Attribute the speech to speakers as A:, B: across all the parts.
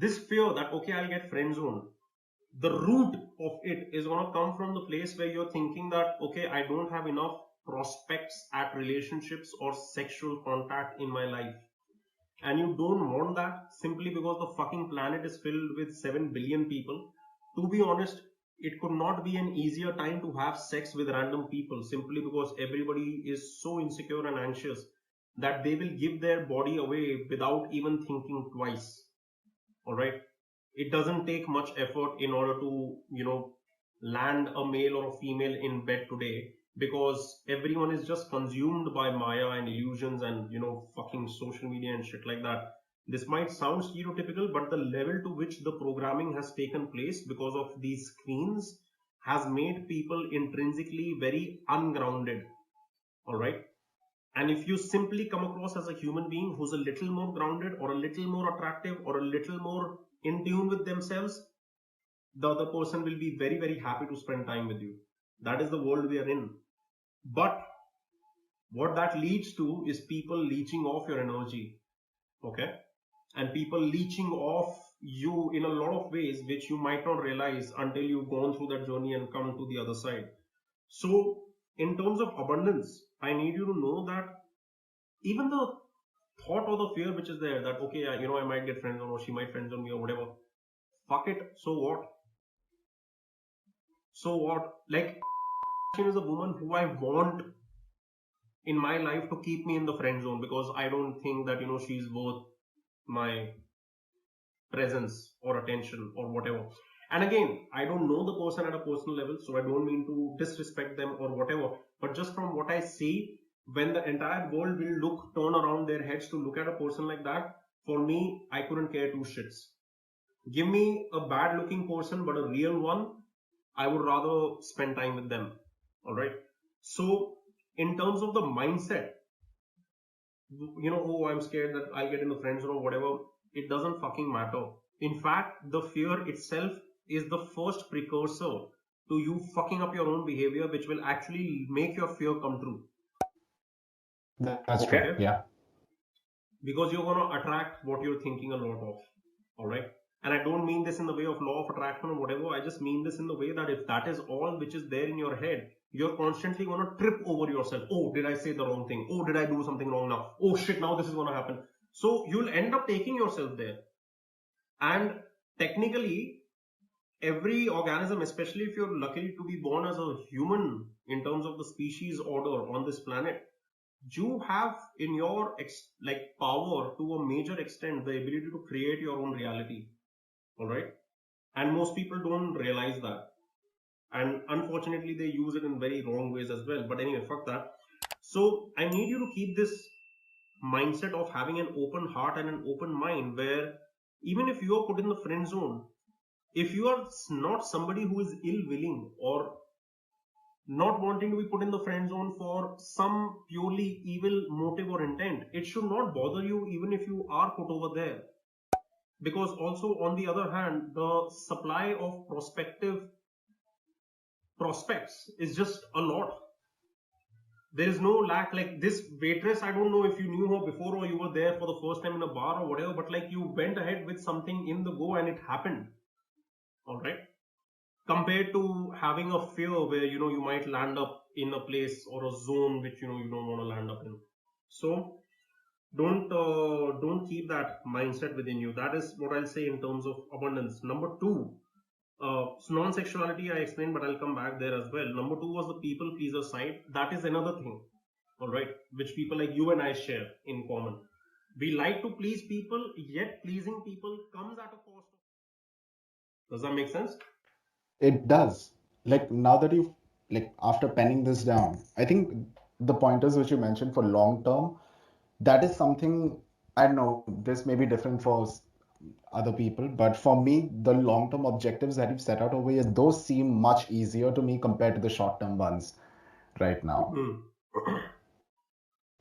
A: this fear that, okay, I'll get friend zoned, the root of it is going to come from the place where you're thinking that, okay, I don't have enough prospects at relationships or sexual contact in my life. And you don't want that simply because the fucking planet is filled with 7 billion people. To be honest, it could not be an easier time to have sex with random people, simply because everybody is so insecure and anxious that they will give their body away without even thinking twice. Alright? It doesn't take much effort in order to, land a male or a female in bed today, because everyone is just consumed by Maya and illusions and, fucking social media and shit like that. This might sound stereotypical, but the level to which the programming has taken place because of these screens has made people intrinsically very ungrounded. Alright? And if you simply come across as a human being who's a little more grounded or a little more attractive or a little more in tune with themselves, the other person will be very, very happy to spend time with you. That is the world we are in. But what that leads to is people leeching off your energy. Okay? And people leeching off you in a lot of ways which you might not realize until you've gone through that journey and come to the other side. So, in terms of abundance, I need you to know that even the thought or the fear which is there that, okay, I might get friends or she might friends on me or whatever, fuck it, so what? So what? Like, she is a woman who I want in my life to keep me in the friend zone, because I don't think that, she's worth my presence or attention or whatever. And again, I don't know the person at a personal level, so I don't mean to disrespect them or whatever. But just from what I see, when the entire world will turn around their heads to look at a person like that, for me, I couldn't care two shits. Give me a bad looking person, but a real one, I would rather spend time with them. Alright? So, in terms of the mindset, oh, I'm scared that I'll get in the friend zone or whatever, it doesn't fucking matter. In fact, the fear itself is the first precursor to you fucking up your own behavior, which will actually make your fear come true.
B: That's true, yeah.
A: Because you're going to attract what you're thinking a lot of. Alright? And I don't mean this in the way of law of attraction or whatever. I just mean this in the way that if that is all which is there in your head, you're constantly going to trip over yourself. Oh, did I say the wrong thing? Oh, did I do something wrong now? Oh shit, now this is going to happen. So you'll end up taking yourself there. And technically, every organism, especially if you're lucky to be born as a human in terms of the species order on this planet, you have in your power to a major extent the ability to create your own reality. Alright? And most people don't realize that. And unfortunately, they use it in very wrong ways as well. But anyway, fuck that. So I need you to keep this mindset of having an open heart and an open mind, where even if you are put in the friend zone, if you are not somebody who is ill-willing or not wanting to be put in the friend zone for some purely evil motive or intent, it should not bother you even if you are put over there. Because also, on the other hand, the supply of prospects is just a lot. There is no lack. Like this waitress, I don't know if you knew her before or you were there for the first time in a bar or whatever, but like you went ahead with something in the go and it happened. Alright? Compared to having a fear where, you might land up in a place or a zone which, you don't want to land up in. So, don't keep that mindset within you. That is what I'll say in terms of abundance. Number 2, non-sexuality I explained, but I'll come back there as well. Number 2 was the people pleaser side. That is another thing, alright, which people like you and I share in common. We like to please people, yet pleasing people comes at a cost. Does that make sense?
B: It does. Like now that you've after penning this down, I think the pointers which you mentioned for long term, that is something I know this may be different for other people, but for me, the long term objectives that you've set out over here, those seem much easier to me compared to the short term ones right now.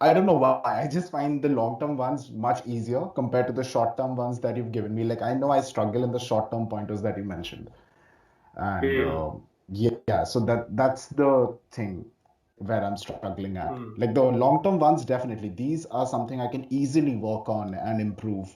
B: I don't know why. I just find the long term ones much easier compared to the short term ones that you've given me. Like I know I struggle in the short term pointers that you mentioned. And yeah, so that's the thing where I'm struggling at. Like the long-term ones, definitely. These are something I can easily work on and improve.